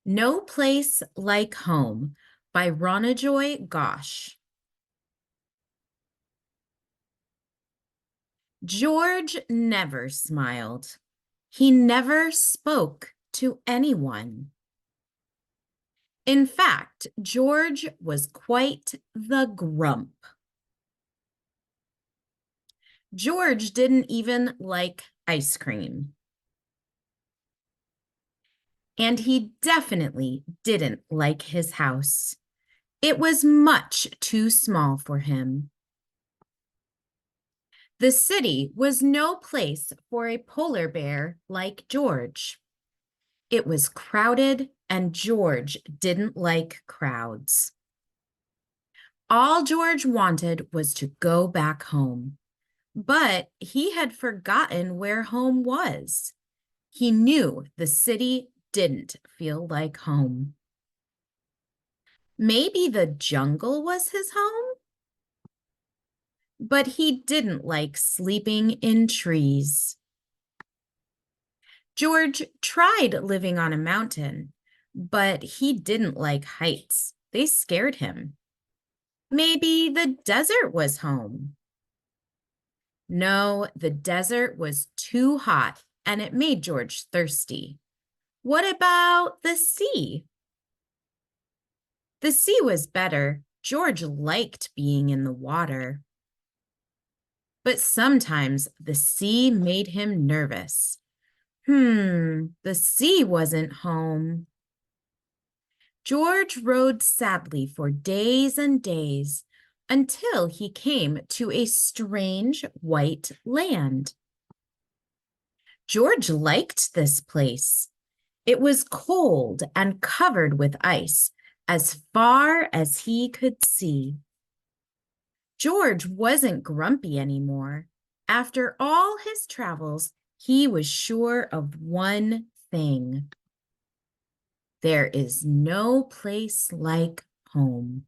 No Place Like Home by Ronojoy Ghosh. George never smiled. He never spoke to anyone. In fact, George was quite the grump. George didn't even like ice cream. And he definitely didn't like his house. It was much too small for him. The city was no place for a polar bear like George. It was crowded, and George didn't like crowds. All George wanted was to go back home, but he had forgotten where home was. He knew the city didn't feel like home. Maybe the jungle was his home, but he didn't like sleeping in trees. George tried living on a mountain, but he didn't like heights. They scared him. Maybe the desert was home. No, the desert was too hot and it made George thirsty. What about the sea? The sea was better. George liked being in the water. But sometimes the sea made him nervous. The sea wasn't home. George rode sadly for days and days until he came to a strange white land. George liked this place. It was cold and covered with ice as far as he could see. George wasn't grumpy anymore. After all his travels, he was sure of one thing. There is no place like home.